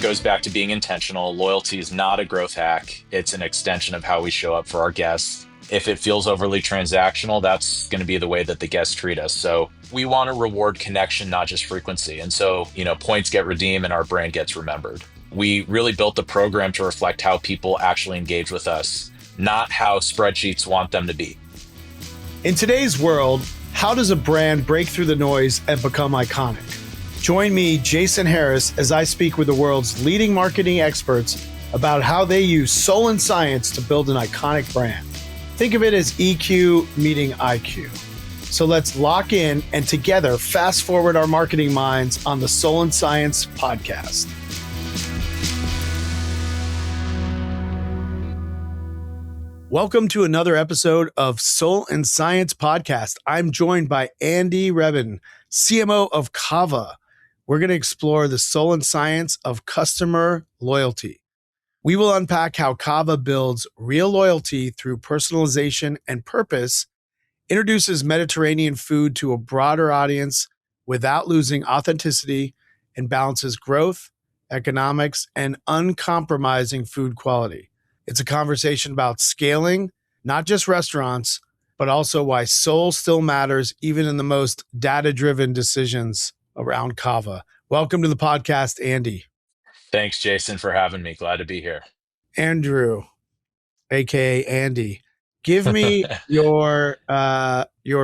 Goes back to being intentional. Loyalty is not a growth hack. It's an extension of how we show up for our guests. If it feels overly transactional, that's going to be the way that the guests treat us. So we want to reward connection, not just frequency. And so, points get redeemed and our brand gets remembered. We really built the program to reflect how people actually engage with us, not how spreadsheets want them to be. In today's world, how does a brand break through the noise and become iconic? Join me, Jason Harris, as I speak with the world's leading marketing experts about how they use soul and science to build an iconic brand. Think of it as EQ meeting IQ. So let's lock in and together fast forward our marketing minds on the Soul and Science podcast. Welcome to another episode of Soul and Science podcast. I'm joined by Andrew Rebhun, CMO of CAVA. We're going to explore the soul and science of customer loyalty. We will unpack how CAVA builds real loyalty through personalization and purpose, introduces Mediterranean food to a broader audience without losing authenticity, and balances growth, economics, and uncompromising food quality. It's a conversation about scaling, not just restaurants, but also why soul still matters even in the most data-driven decisions around CAVA. Welcome to the podcast, Andy. Thanks, Jason, for having me. Glad to be here. Andrew, aka Andy, give me your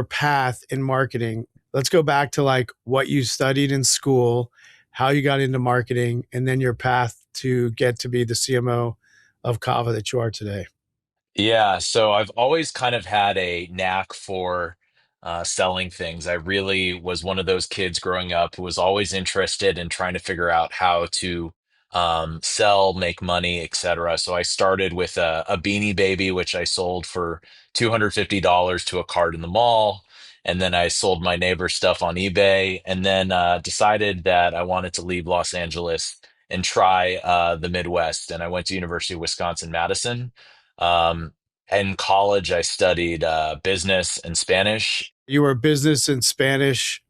path in marketing. Let's go back to like what you studied in school, how you got into marketing, and then your path to get to be the CMO of CAVA that you are today. Yeah, so I've always kind of had a knack for selling things. I really was one of those kids growing up who was always interested in trying to figure out how to sell, make money, etc. So I started with a Beanie Baby, which I sold for $250 to a cart in the mall. And then I sold my neighbor's stuff on eBay, and then decided that I wanted to leave Los Angeles and try the Midwest. And I went to University of Wisconsin-Madison. Um, in college, I studied business and Spanish. You were a business and Spanish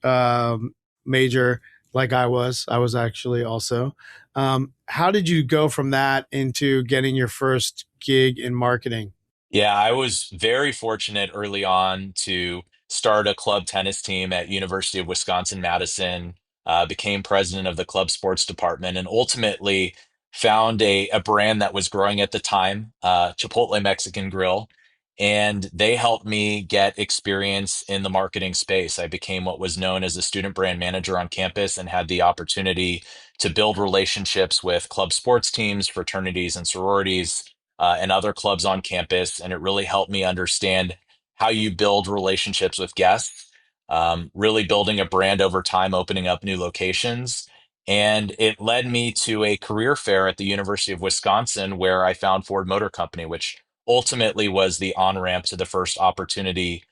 major like I was. I was actually also. How did you go from that into getting your first gig in marketing? Yeah, I was very fortunate early on to start a club tennis team at University of Wisconsin-Madison, became president of the club sports department, and ultimately found a brand that was growing at the time, Chipotle Mexican Grill. And they helped me get experience in the marketing space. I became what was known as a student brand manager on campus and had the opportunity to build relationships with club sports teams, fraternities, and sororities and other clubs on campus. And it really helped me understand how you build relationships with guests, really building a brand over time, opening up new locations. And it led me to a career fair at the University of Wisconsin where I found Ford Motor Company, which ultimately was the on-ramp to the first opportunity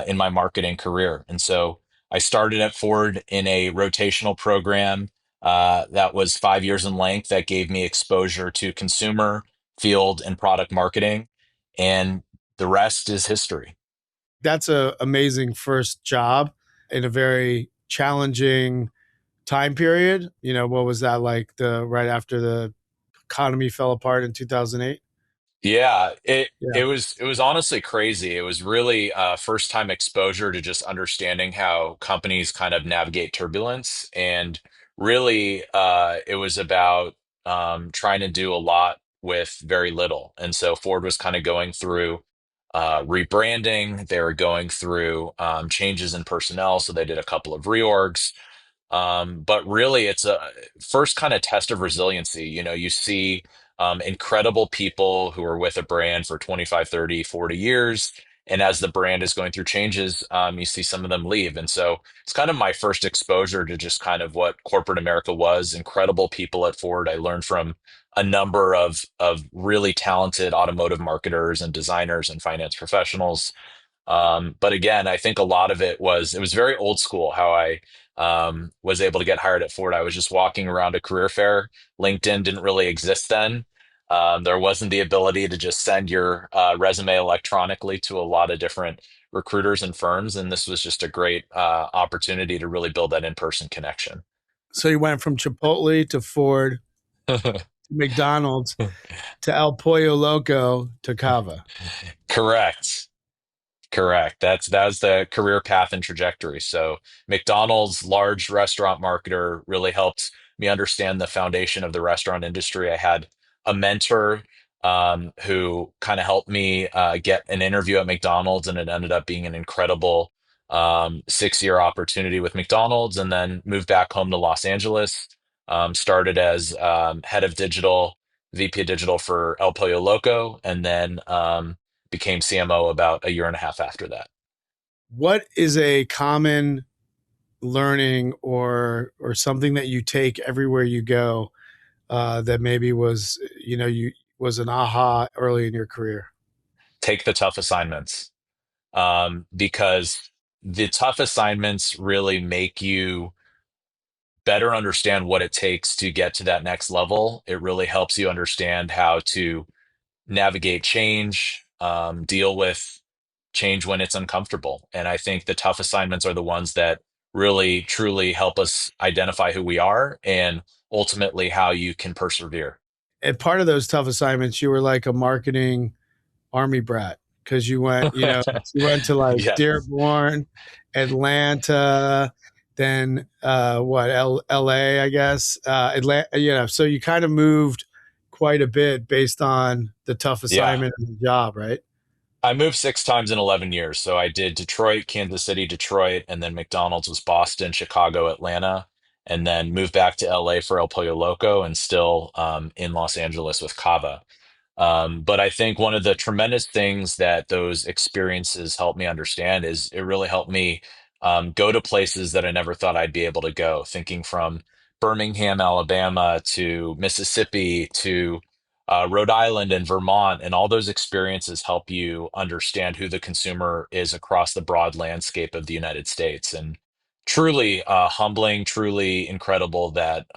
in my marketing career. And so I started at Ford in a rotational program that was 5 years in length that gave me exposure to consumer, field, and product marketing. And the rest is history. That's an amazing first job in a very challenging time period. You know, what was that like right after the economy fell apart in 2008? Yeah, it Yeah. it was honestly crazy. It was really first time exposure to just understanding how companies kind of navigate turbulence, and really it was about trying to do a lot with very little. And so Ford was kind of going through rebranding. They were going through changes in personnel, so they did a couple of reorgs. But really, it's a first kind of test of resiliency. You see incredible people who are with a brand for 25, 30, 40 years. And as the brand is going through changes, you see some of them leave. And so it's kind of my first exposure to just kind of what corporate America was. Incredible people at Ford. I learned from a number of really talented automotive marketers and designers and finance professionals. But again, I think a lot of it was very old school how I was able to get hired at Ford. I was just walking around a career fair. LinkedIn didn't really exist then. There wasn't the ability to just send your resume electronically to a lot of different recruiters and firms. And this was just a great opportunity to really build that in-person connection. So you went from Chipotle to Ford. McDonald's to El Pollo Loco to Cava. Correct. Correct. That's the career path and trajectory. So McDonald's, large restaurant marketer, really helped me understand the foundation of the restaurant industry. I had a mentor who kind of helped me get an interview at McDonald's, and it ended up being an incredible 6-year opportunity with McDonald's, and then moved back home to Los Angeles. Started as head of digital, VP of digital for El Pollo Loco, and then became CMO about a year and a half after that. What is a common learning or something that you take everywhere you go that maybe was you was an aha early in your career? Take the tough assignments because the tough assignments really make you better understand what it takes to get to that next level. It really helps you understand how to navigate change, deal with change when it's uncomfortable. And I think the tough assignments are the ones that really, truly help us identify who we are and ultimately how you can persevere. And part of those tough assignments, you were like a marketing army brat because you went to like Yeah. Dearborn, Atlanta, then LA, I guess. Atlanta, so you kind of moved quite a bit based on the tough Yeah. assignment and the job, right? I moved 6 times in 11 years. So I did Detroit, Kansas City, Detroit, and then McDonald's was Boston, Chicago, Atlanta, and then moved back to LA for El Pollo Loco and still in Los Angeles with CAVA. But I think one of the tremendous things that those experiences helped me understand is it really helped me go to places that I never thought I'd be able to go, thinking from Birmingham, Alabama to Mississippi to Rhode Island and Vermont. And all those experiences help you understand who the consumer is across the broad landscape of the United States. And truly humbling, truly incredible that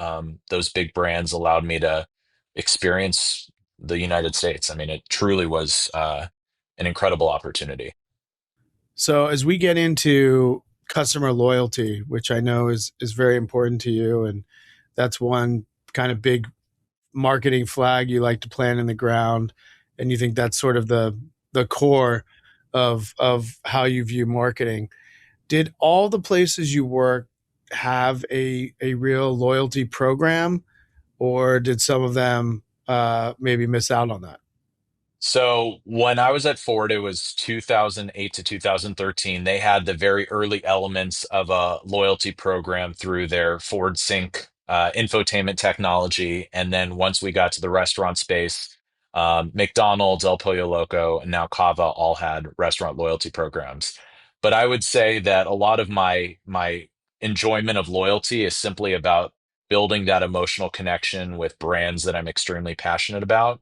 those big brands allowed me to experience the United States. I mean, it truly was an incredible opportunity. So as we get into customer loyalty, which I know is very important to you, and that's one kind of big marketing flag you like to plant in the ground, and you think that's sort of the core of how you view marketing. Did all the places you work have a real loyalty program, or did some of them maybe miss out on that? So when I was at Ford, it was 2008 to 2013. They had the very early elements of a loyalty program through their Ford Sync infotainment technology. And then once we got to the restaurant space, McDonald's, El Pollo Loco, and now Cava all had restaurant loyalty programs. But I would say that a lot of my enjoyment of loyalty is simply about building that emotional connection with brands that I'm extremely passionate about.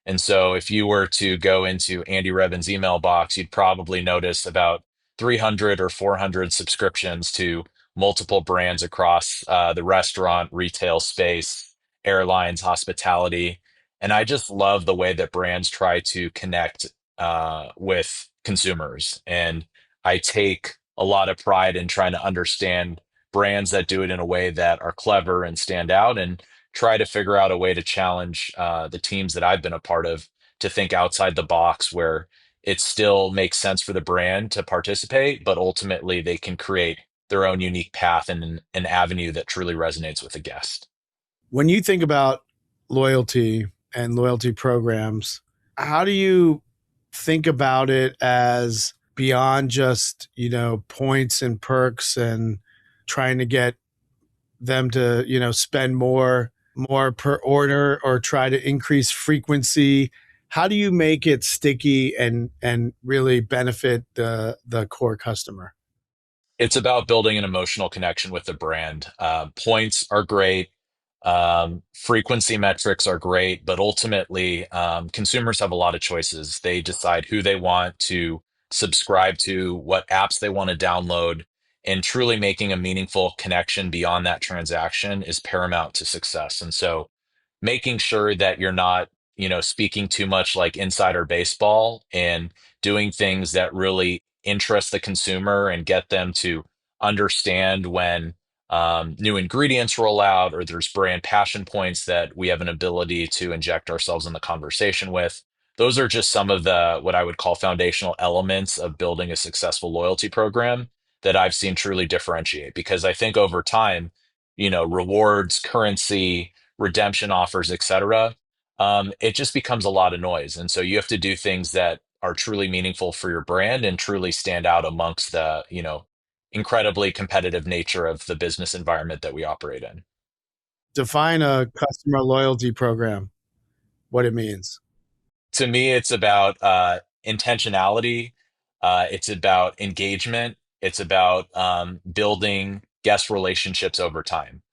And so if you were to go into Andy Rebhun's email box, you'd probably notice about 300 or 400 subscriptions to multiple brands across the restaurant, retail space, airlines, hospitality. And I just love the way that brands try to connect with consumers. And I take a lot of pride in trying to understand brands that do it in a way that are clever and stand out, and try to figure out a way to challenge the teams that I've been a part of to think outside the box where it still makes sense for the brand to participate, but ultimately they can create their own unique path and an avenue that truly resonates with the guest. When you think about loyalty and loyalty programs, how do you think about it as beyond just, points and perks and trying to get them to, spend more per order or try to increase frequency? How do you make it sticky and really benefit the core customer? It's about building an emotional connection with the brand. Points are great. Frequency metrics are great, but ultimately, consumers have a lot of choices. They decide who they want to subscribe to, what apps they want to download, and truly making a meaningful connection beyond that transaction is paramount to success. And so, making sure that you're not, speaking too much like insider baseball and doing things that really interest the consumer and get them to understand when new ingredients roll out, or there's brand passion points that we have an ability to inject ourselves in the conversation with. Those are just some of the what I would call foundational elements of building a successful loyalty program that I've seen truly differentiate. Because I think over time, rewards, currency, redemption offers, etc., it just becomes a lot of noise. And so you have to do things that are truly meaningful for your brand and truly stand out amongst the, incredibly competitive nature of the business environment that we operate in. Define a customer loyalty program, what it means. To me, it's about intentionality. It's about engagement. It's about building guest relationships over time.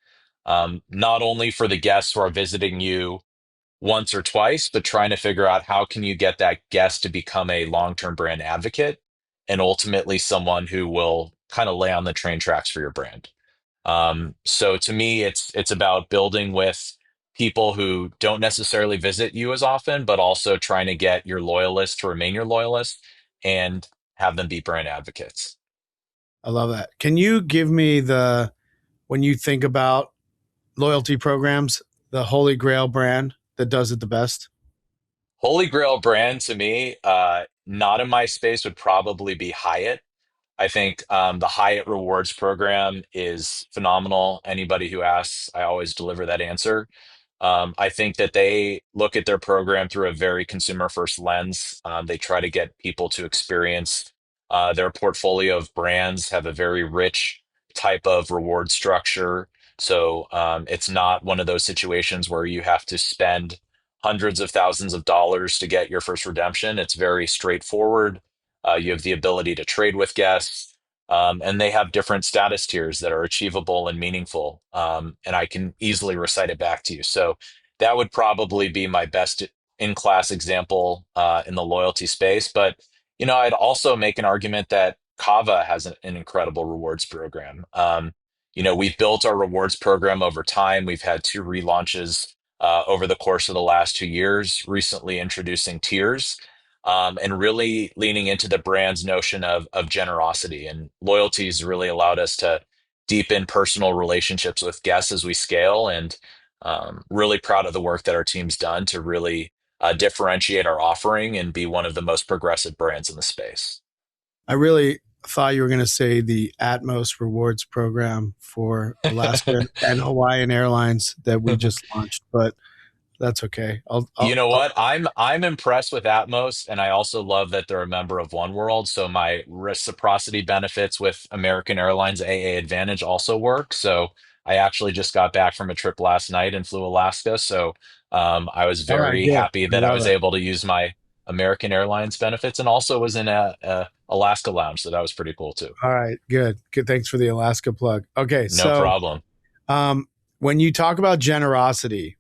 Not only for the guests who are visiting you once or twice, but trying to figure out how can you get that guest to become a long-term brand advocate and ultimately someone who will kind of lay on the train tracks for your brand. So to me, it's about building with people who don't necessarily visit you as often, but also trying to get your loyalists to remain your loyalists and have them be brand advocates. I love that. Can you give me when you think about loyalty programs, the Holy Grail brand that does it the best? Holy Grail brand to me, not in my space, would probably be Hyatt. I think the Hyatt Rewards program is phenomenal. Anybody who asks, I always deliver that answer. I think that they look at their program through a very consumer first lens. They try to get people to experience their portfolio of brands, have a very rich type of reward structure. So it's not one of those situations where you have to spend hundreds of thousands of dollars to get your first redemption. It's very straightforward. You have the ability to trade with guests. And they have different status tiers that are achievable and meaningful. And I can easily recite it back to you. So that would probably be my best in class example in the loyalty space. But, I'd also make an argument that CAVA has an incredible rewards program. We've built our rewards program over time. We've had two relaunches over the course of the last 2 years, recently introducing tiers and really leaning into the brand's notion of generosity. And loyalties really allowed us to deepen personal relationships with guests as we scale. And really proud of the work that our team's done to really differentiate our offering and be one of the most progressive brands in the space. I really thought you were going to say the Atmos rewards program for Alaska and Hawaiian Airlines that we just launched, but that's okay. You know what? I'm impressed with Atmos, and I also love that they're a member of One World. So my reciprocity benefits with American Airlines AA Advantage also work. So I actually just got back from a trip last night and flew Alaska. So I was all right, very good. happy I that I love was it. able to use my American Airlines benefits, and also was in a Alaska lounge. So that was pretty cool too. All right, good. Good. Thanks for the Alaska plug. Okay, No so problem. um, when you talk about generosity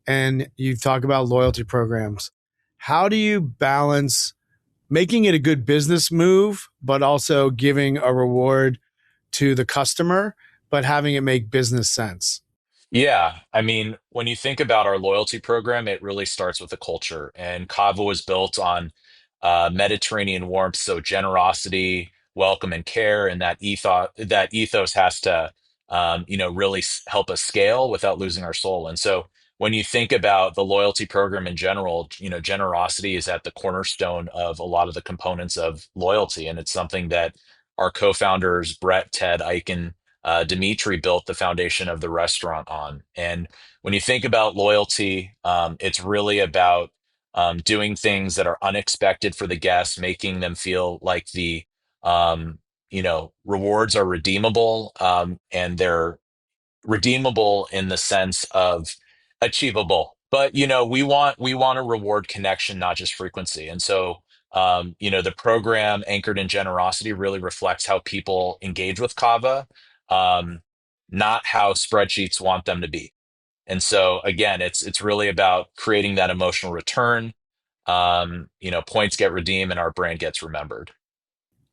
and you talk about loyalty programs, how do you balance making it a good business move, but also giving a reward to the customer, but having it make business sense? Yeah, I mean, when you think about our loyalty program, it really starts with the culture. And Kava was built on Mediterranean warmth, so generosity, welcome, and care. And that ethos has to, really help us scale without losing our soul. And so, when you think about the loyalty program in general, generosity is at the cornerstone of a lot of the components of loyalty, and it's something that our co-founders, Brett, Ted, Eichen, Dimitri built the foundation of the restaurant on. And when you think about loyalty, it's really about doing things that are unexpected for the guests, making them feel like um, rewards are redeemable, and they're redeemable in the sense of achievable. But we want a reward connection, not just frequency. And so the program anchored in generosity really reflects how people engage with Kava, um, not how spreadsheets want them to be. And so again, it's really about creating that emotional return. Points get redeemed and our brand gets remembered.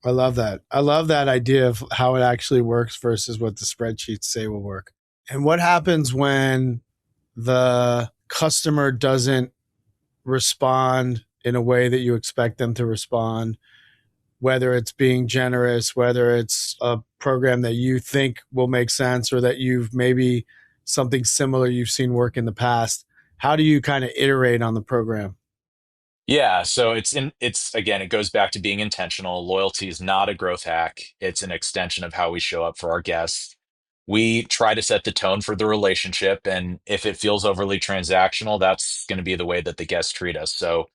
I love that. I love that idea of how it actually works versus what the spreadsheets say will work. And what happens when the customer doesn't respond in a way that you expect them to respond? whether it's being generous, whether it's a program that you think will make sense or that you've maybe something similar you've seen work in the past. How do you kind of iterate on the program? Yeah, so it's again, it goes back to being intentional. Loyalty is not a growth hack. It's an extension of how we show up for our guests. We try to set the tone for the relationship, and if it feels overly transactional, that's going to be the way that the guests treat us. So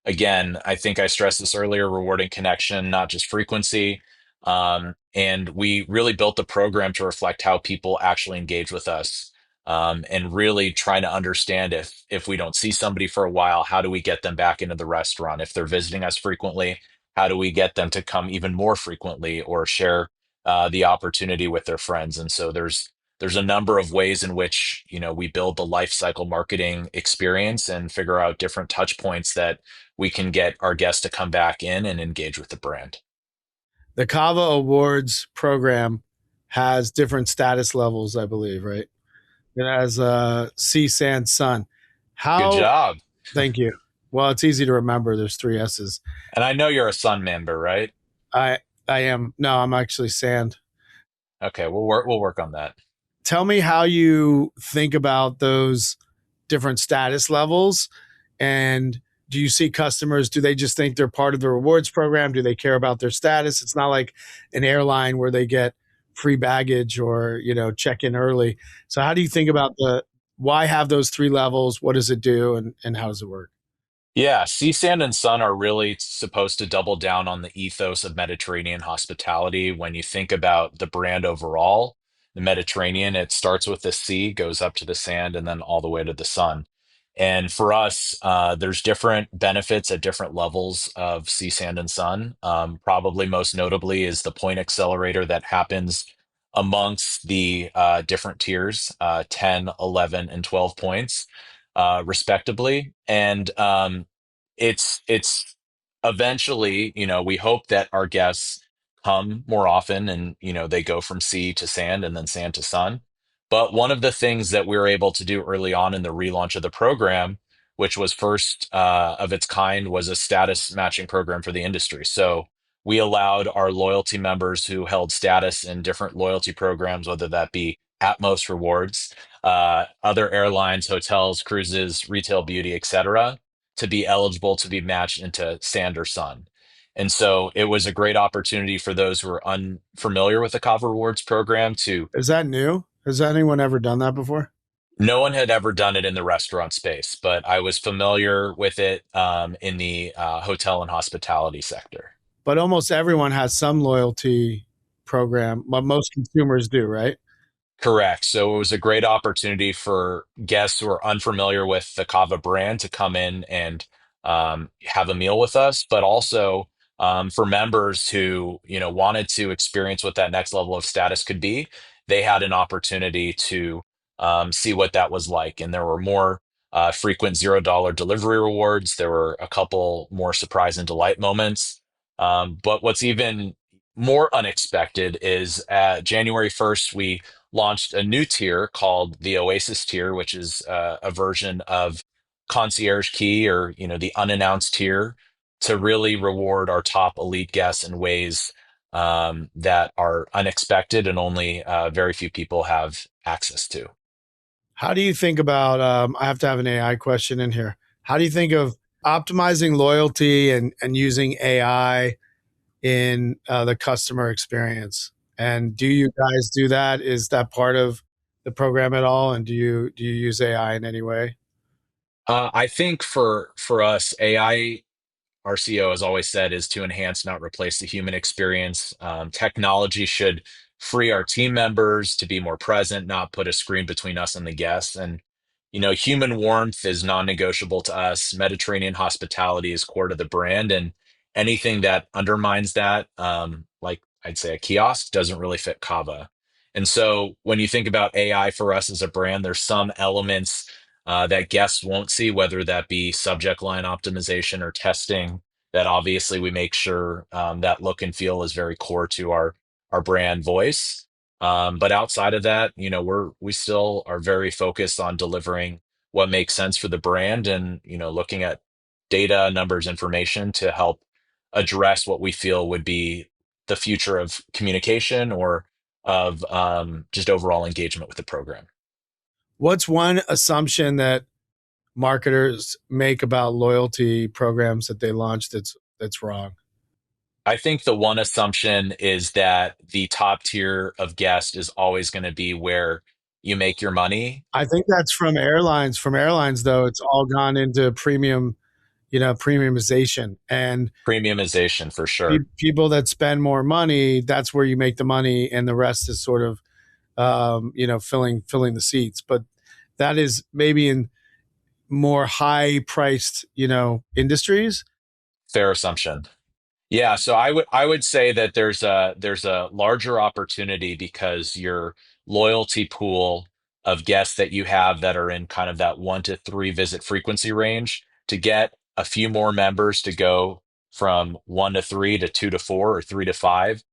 again, I think I stressed this earlier, rewarding connection, not just frequency. And we really built the program to reflect how people actually engage with us. And really trying to understand if we don't see somebody for a while, how do we get them back into the restaurant? If they're visiting us frequently, how do we get them to come even more frequently or share the opportunity with their friends? And so there's a number of ways in which we build the life cycle marketing experience and figure out different touch points that we can get our guests to come back in and engage with the brand. The CAVA Awards program has different status levels, I believe, right? It has sea, sand, sun. Good How, job. thank you. Well, it's easy to remember. There's three S's. And I know you're a Sun member, right? I I am no, I'm actually sand. Okay, we'll work on that. Tell me how you think about those different status levels, and do you see customers, do they just think they're part of the rewards program? Do they care about their status? It's not like an airline where they get free baggage or, check in early. So how do you think about the why have those three levels? What does it do and how does it work? Yeah, Sea, Sand, and Sun are really supposed to double down on the ethos of Mediterranean hospitality. When you think about the brand overall, the Mediterranean, it starts with the sea, goes up to the sand, and then all the way to the sun. And for us, there's different benefits at different levels of Sea, Sand, and Sun. Probably most notably is the point accelerator that happens amongst the different tiers, 10, 11, and 12 points respectively. And it's eventually, we hope that our guests come more often and, they go from sea to sand and then sand to sun. But one of the things that we were able to do early on in the relaunch of the program, which was first of its kind, was a status matching program for the industry. So we allowed our loyalty members who held status in different loyalty programs, whether that be Atmos Rewards, other airlines, hotels, cruises, retail beauty, etc., to be eligible to be matched into Sand or Sun. And so it was a great opportunity for those who are unfamiliar with the CAVA Rewards program to. Is that new? Has anyone ever done that before? No one had ever done it in the restaurant space, but I was familiar with it in the hotel and hospitality sector. But almost everyone has some loyalty program, but most consumers do, right? Correct. So it was a great opportunity for guests who are unfamiliar with the Kava brand to come in and have a meal with us, but also for members who wanted to experience what that next level of status could be, they had an opportunity to see what that was like. And there were more frequent $0 delivery rewards. There were a couple more surprise and delight moments. But what's even more unexpected is January 1st, we launched a new tier called the Oasis tier, which is a version of Concierge Key or the unannounced tier to really reward our top elite guests in ways that are unexpected and only very few people have access to. How do you think about? I have to have an AI question in here. How do you think of optimizing loyalty and using AI in the customer experience? And do you guys do that? Is that part of the program at all? And do you use AI in any way? I think for us, AI, our CEO has always said, is to enhance, not replace the human experience. Technology should free our team members to be more present, not put a screen between us and the guests. And, human warmth is non-negotiable to us. Mediterranean hospitality is core to the brand. And anything that undermines that, like I'd say a kiosk, doesn't really fit Kava. And so when you think about AI for us as a brand, there's some elements that guests won't see, whether that be subject line optimization or testing, that obviously we make sure that look and feel is very core to our brand voice. But outside of that, we still are very focused on delivering what makes sense for the brand and looking at data, numbers, information to help address what we feel would be the future of communication or of just overall engagement with the program. What's one assumption that marketers make about loyalty programs that they launch that's wrong? I think the one assumption is that the top tier of guest is always going to be where you make your money. I think that's from airlines. From airlines, though, it's all gone into premium, premiumization, and Premiumization for sure. people that spend more money, that's where you make the money, and the rest is sort of, filling the seats. But that is maybe in more high priced, industries. Fair assumption. Yeah, so I would say that there's a larger opportunity because your loyalty pool of guests that you have that are in kind of that 1 to 3 visit frequency range to get a few more members to go from 1 to 3 to 2 to 4 or 3 to 5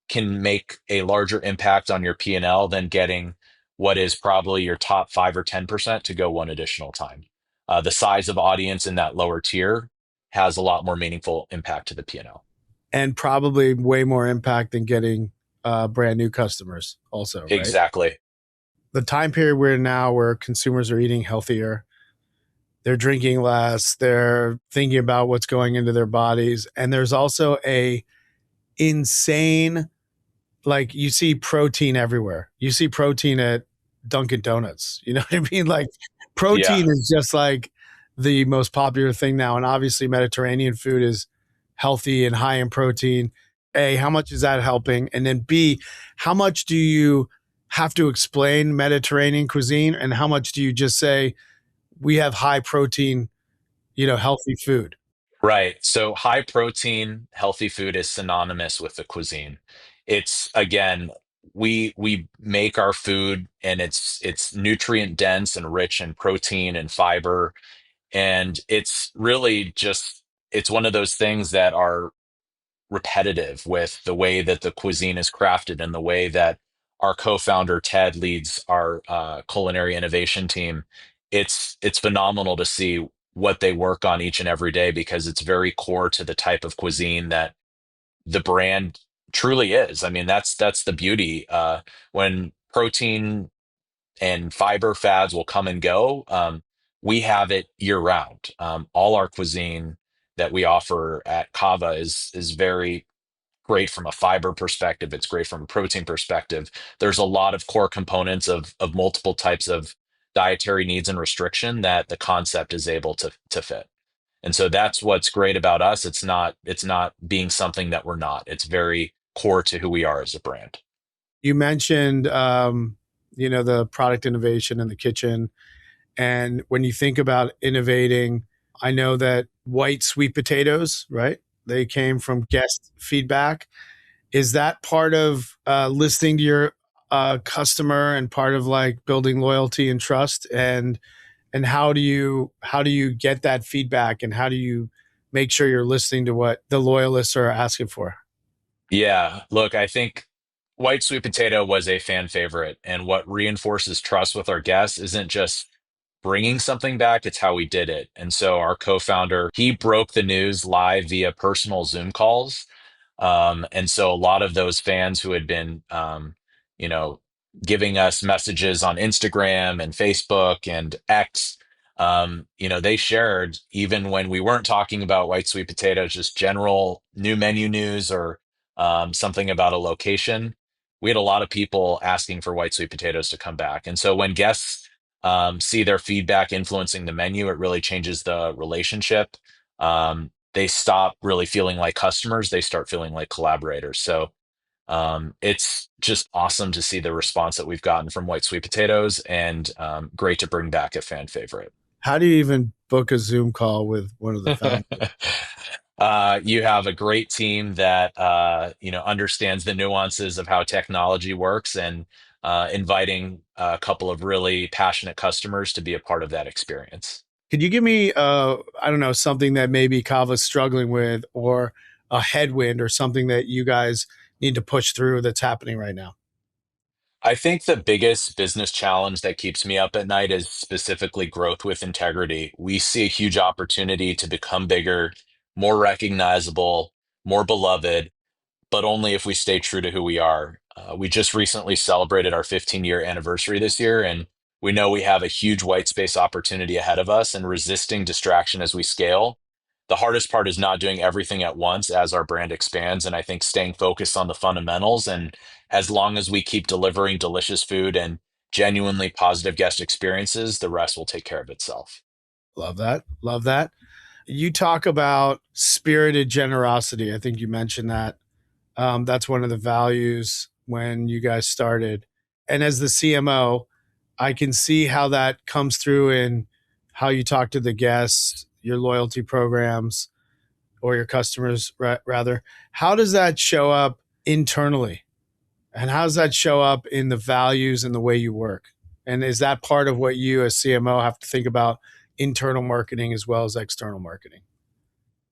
can make a larger impact on your P&L than getting what is probably your top 5 or 10% to go one additional time. The size of audience in that lower tier has a lot more meaningful impact to the P&L. And probably way more impact than getting brand new customers also, right? Exactly. The time period we're in now where consumers are eating healthier, they're drinking less, they're thinking about what's going into their bodies, and there's also a insane, like, you see protein everywhere. You see protein at Dunkin' Donuts. You know what I mean? Like, Yeah. protein is just like the most popular thing now. And obviously, Mediterranean food is healthy and high in protein. A, how much is that helping? And then B, how much do you have to explain Mediterranean cuisine? And how much do you just say, we have high protein, healthy food? Right. So high protein, healthy food is synonymous with the cuisine. It's again, we make our food and it's nutrient dense and rich in protein and fiber. And it's really just it's one of those things that are repetitive with the way that the cuisine is crafted and the way that our co-founder Ted leads our culinary innovation team. It's phenomenal to see what they work on each and every day because it's very core to the type of cuisine that the brand truly is. I mean, that's the beauty. When protein and fiber fads will come and go, we have it year round. All our cuisine that we offer at Kava is very great from a fiber perspective. It's great from a protein perspective. There's a lot of core components of multiple types of dietary needs and restriction that the concept is able to fit. And so that's what's great about us. It's not being something that we're not. It's very core to who we are as a brand. You mentioned, the product innovation in the kitchen. And when you think about innovating, I know that white sweet potatoes, right? They came from guest feedback. Is that part of listening to your customer and part of like building loyalty and trust? And how do you get that feedback, and how do you make sure you're listening to what the loyalists are asking for? Yeah, look, I think white sweet potato was a fan favorite, and what reinforces trust with our guests isn't just bringing something back, it's how we did it. And so our co-founder, he broke the news live via personal Zoom calls. And so a lot of those fans who had been, you know, giving us messages on Instagram and Facebook and X, they shared even when we weren't talking about white sweet potatoes, just general new menu news or something about a location. We had a lot of people asking for white sweet potatoes to come back. And so when guests see their feedback influencing the menu, it really changes the relationship. They stop really feeling like customers, they start feeling like collaborators. So it's just awesome to see the response that we've gotten from white sweet potatoes and great to bring back a fan favorite. How do you even book a Zoom call with one of the founders? You have a great team that understands the nuances of how technology works and inviting a couple of really passionate customers to be a part of that experience. Could you give me, I don't know, something that maybe Kava's struggling with, or a headwind, or something that you guys need to push through that's happening right now? I think the biggest business challenge that keeps me up at night is specifically growth with integrity. We see a huge opportunity to become bigger, more recognizable, more beloved, but only if we stay true to who we are. We just recently celebrated our 15-year anniversary this year, and we know we have a huge white space opportunity ahead of us and resisting distraction as we scale. The hardest part is not doing everything at once as our brand expands. And I think staying focused on the fundamentals. And as long as we keep delivering delicious food and genuinely positive guest experiences, the rest will take care of itself. Love that. Love that. You talk about spirited generosity. I think you mentioned that. That's one of the values when you guys started. And as the CMO, I can see how that comes through in how you talk to the guests, your loyalty programs, or your customers, rather. How does that show up internally? And how does that show up in the values and the way you work? And is that part of what you as CMO have to think about internal marketing as well as external marketing?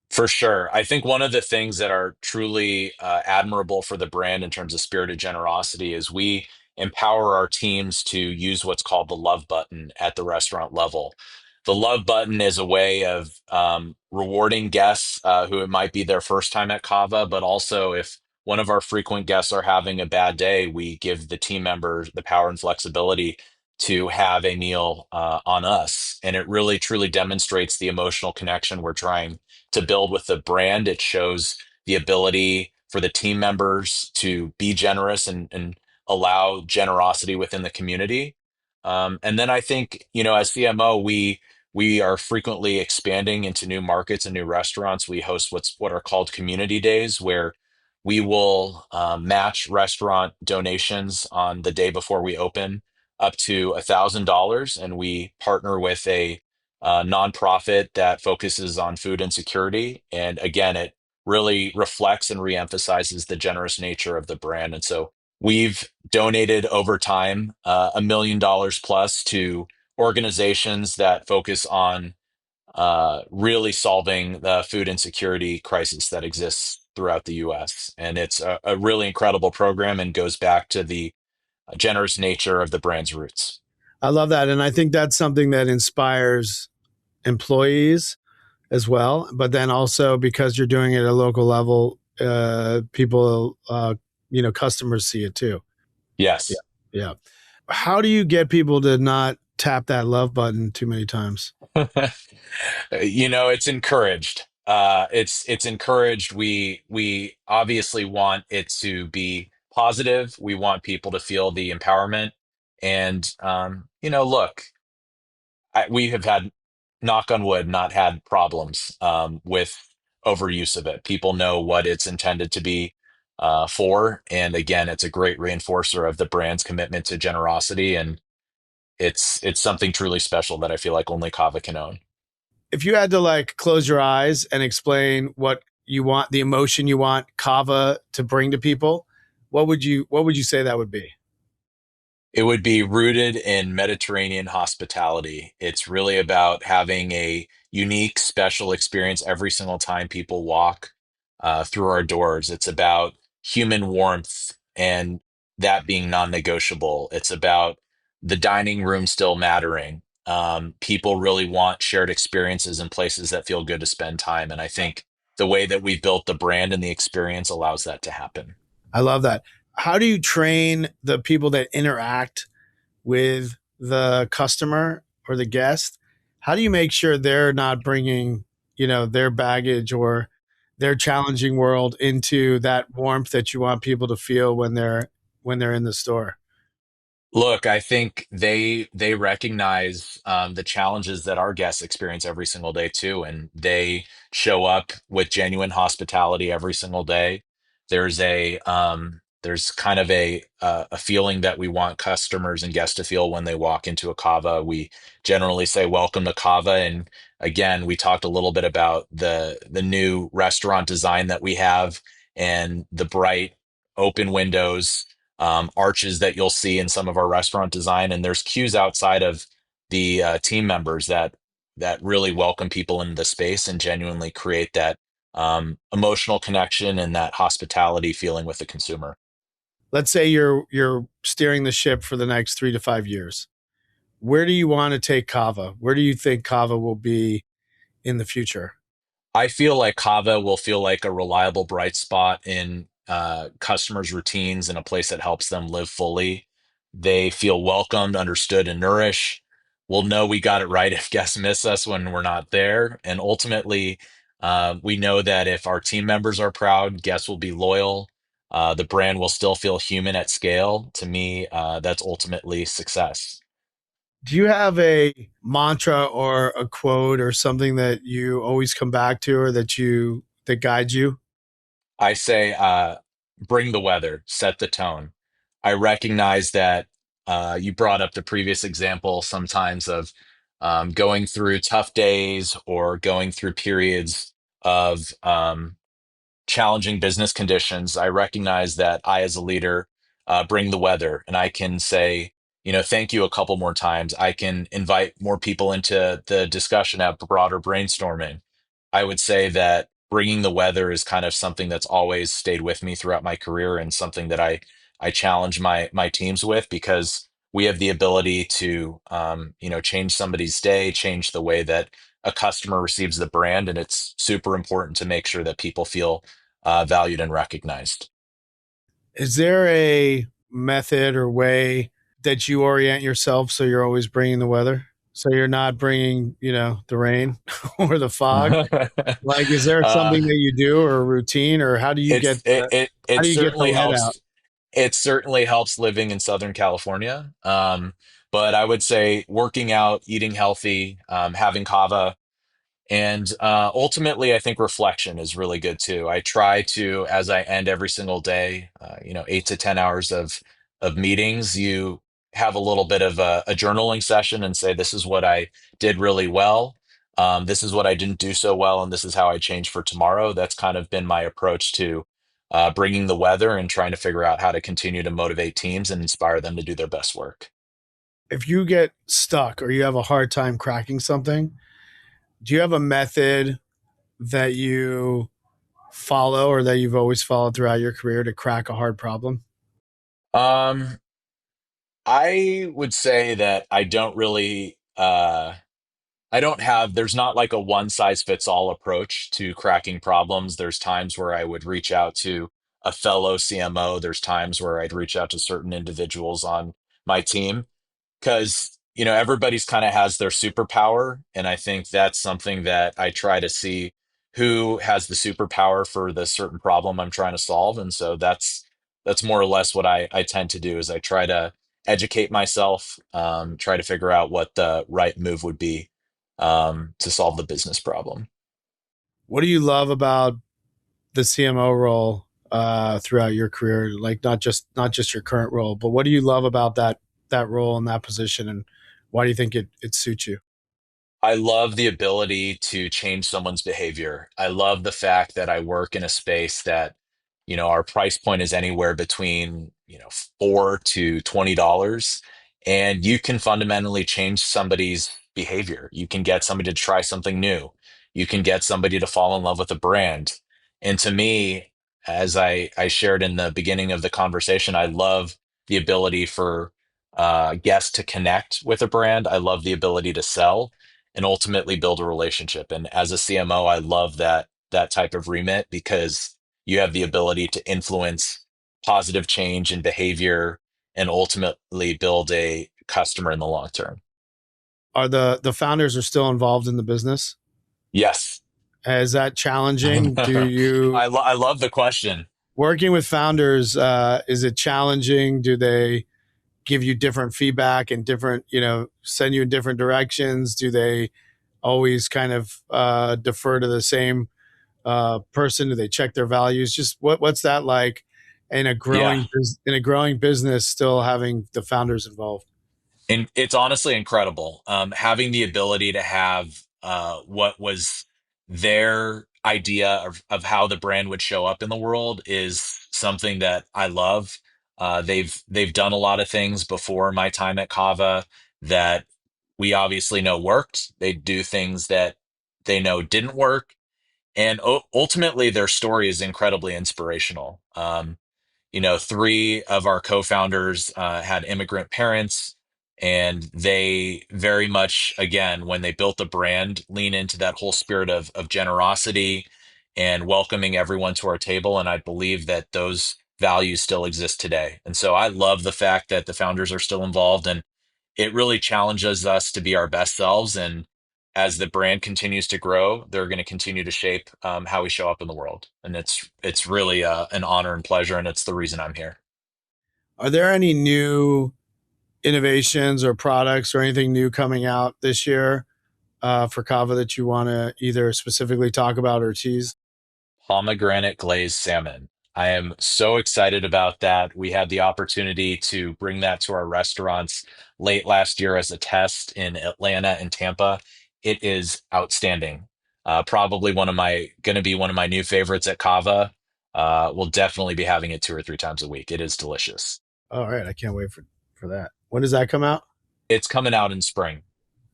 For sure. I think one of the things that are truly admirable for the brand in terms of spirited generosity is we empower our teams to use what's called the love button at the restaurant level. The love button is a way of rewarding guests who it might be their first time at Cava, but also if one of our frequent guests are having a bad day, we give the team members the power and flexibility to have a meal on us. And it really truly demonstrates the emotional connection we're trying to build with the brand. It shows the ability for the team members to be generous and allow generosity within the community. And then I think, as CMO, we are frequently expanding into new markets and new restaurants. We host what are called community days, where we will match restaurant donations on the day before we open up to $1,000, and we partner with a nonprofit that focuses on food insecurity. And again, it really reflects and reemphasizes the generous nature of the brand. And so we've donated over time $1 million plus to organizations that focus on really solving the food insecurity crisis that exists throughout the US. And it's a really incredible program and goes back to the generous nature of the brand's roots. I love that. And I think that's something that inspires employees as well. But then also because you're doing it at a local level, people, customers see it too. Yeah. Yes. Yeah. How do you get people to not tap that love button too many times? It's encouraged. It's encouraged. We obviously want it to be positive. We want people to feel the empowerment. And look, we have had, knock on wood, not had problems with overuse of it. People know what it's intended to be for, and again, it's a great reinforcer of the brand's commitment to generosity, and it's something truly special that I feel like only Kava can own. If you had to like close your eyes and explain what you want, the emotion you want Kava to bring to people, what would you say that would be? It would be rooted in Mediterranean hospitality. It's really about having a unique, special experience every single time people walk through our doors. It's about human warmth and that being non-negotiable. It's about the dining room still mattering. People really want shared experiences and places that feel good to spend time. And I think the way that we've built the brand and the experience allows that to happen. I love that. How do you train the people that interact with the customer or the guest? How do you make sure they're not bringing, their baggage or their challenging world into that warmth that you want people to feel when they're in the store? Look, I think they recognize the challenges that our guests experience every single day too, and they show up with genuine hospitality every single day. There's kind of a feeling that we want customers and guests to feel when they walk into a Cava. We generally say welcome to Cava, and again, we talked a little bit about the new restaurant design that we have and the bright open windows, arches that you'll see in some of our restaurant design, and there's cues outside of the team members that really welcome people into the space and genuinely create that emotional connection and that hospitality feeling with the consumer. Let's say you're steering the ship for the next 3 to 5 years. Where do you want to take Kava? Where do you think Kava will be in the future? I feel like Kava will feel like a reliable bright spot in customers' routines and a place that helps them live fully. They feel welcomed, understood, and nourished. We'll know we got it right if guests miss us when we're not there. And ultimately, we know that if our team members are proud, guests will be loyal. The brand will still feel human at scale. To me, that's ultimately success. Do you have a mantra or a quote or something that you always come back to or that guides you? I say, bring the weather, set the tone. I recognize that you brought up the previous example sometimes of going through tough days or going through periods of challenging business conditions. I recognize that I, as a leader, bring the weather, and I can say, thank you a couple more times. I can invite more people into the discussion at broader brainstorming. I would say that bringing the weather is kind of something that's always stayed with me throughout my career, and something that I challenge my teams with, because we have the ability to change somebody's day, change the way that a customer receives the brand, and it's super important to make sure that people feel valued and recognized. Is there a method or way that you orient yourself so you're always bringing the weather? So you're not bringing, the rain or the fog? Like, is there something uh, that you do or a routine or how it do you get the certainly lead out? helps. It certainly helps living in Southern California. But I would say working out, eating healthy, having kava. And ultimately, I think reflection is really good too. I try to, as I end every single day, 8 to 10 hours of meetings, you have a little bit of a journaling session and say, this is what I did really well. This is what I didn't do so well, and this is how I change for tomorrow. That's kind of been my approach to bringing the weather and trying to figure out how to continue to motivate teams and inspire them to do their best work. If you get stuck or you have a hard time cracking something, do you have a method that you follow or that you've always followed throughout your career to crack a hard problem? Um, I would say that I don't really. I don't have, there's not like a one size fits all approach to cracking problems. There's times where I would reach out to a fellow CMO. There's times where I'd reach out to certain individuals on my team, because everybody's kind of has their superpower, and I think that's something that I try to see who has the superpower for the certain problem I'm trying to solve. And so that's more or less what I tend to do, is I try to educate myself, try to figure out what the right move would be to solve the business problem. What do you love about the CMO role throughout your career? Like not just your current role, but what do you love about that role and that position, and why do you think it suits you? I love the ability to change someone's behavior. I love the fact that I work in a space that, our price point is anywhere between, $4 to $20. And you can fundamentally change somebody's behavior. You can get somebody to try something new. You can get somebody to fall in love with a brand. And to me, as I shared in the beginning of the conversation, I love the ability for guests to connect with a brand. I love the ability to sell and ultimately build a relationship. And as a CMO, I love that type of remit, because you have the ability to influence positive change in behavior and ultimately build a customer in the long term. Are the founders are still involved in the business? Yes. Is that challenging? Do I, you I love the question. working with founders? Is it challenging? Do they give you different feedback and different, send you in different directions? Do they always kind of defer to the same person? Do they check their values? Just what's that like in a Yeah. growing business, still having the founders involved? And it's honestly incredible. Having the ability to have what was their idea of how the brand would show up in the world is something that I love. They've done a lot of things before my time at Kava that we obviously know worked. They do things that they know didn't work, and ultimately their story is incredibly inspirational. Three of our co-founders had immigrant parents, And they very much, again, when they built the brand, lean into that whole spirit of generosity and welcoming everyone to our table. And I believe that those values still exist today. And so I love the fact that the founders are still involved, and it really challenges us to be our best selves. And as the brand continues to grow, they're going to continue to shape how we show up in the world. And it's really an honor and pleasure, and it's the reason I'm here. Are there any new innovations or products or anything new coming out this year for CAVA that you want to either specifically talk about or tease? Pomegranate glazed salmon. I am so excited about that. We had the opportunity to bring that to our restaurants late last year as a test in Atlanta and Tampa. It is outstanding. Probably going to be one of my new favorites at Cava. We'll definitely be having it 2 or 3 times a week. It is delicious. All right. I can't wait for that. When does that come out? It's coming out in spring.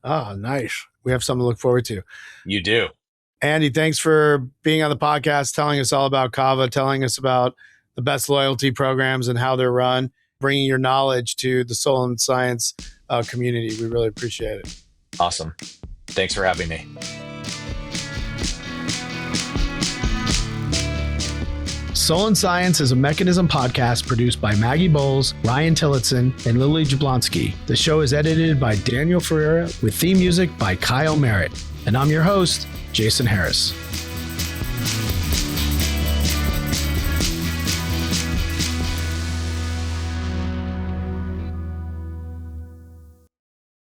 Oh, nice. We have something to look forward to. You do. Andy, thanks for being on the podcast, telling us all about CAVA, telling us about the best loyalty programs and how they're run, bringing your knowledge to the Soul and Science community. We really appreciate it. Awesome. Thanks for having me. Soul and Science is a Mechanism podcast produced by Maggie Bowles, Ryan Tillotson, and Lily Jablonski. The show is edited by Daniel Ferreira with theme music by Kyle Merritt. And I'm your host, Jason Harris.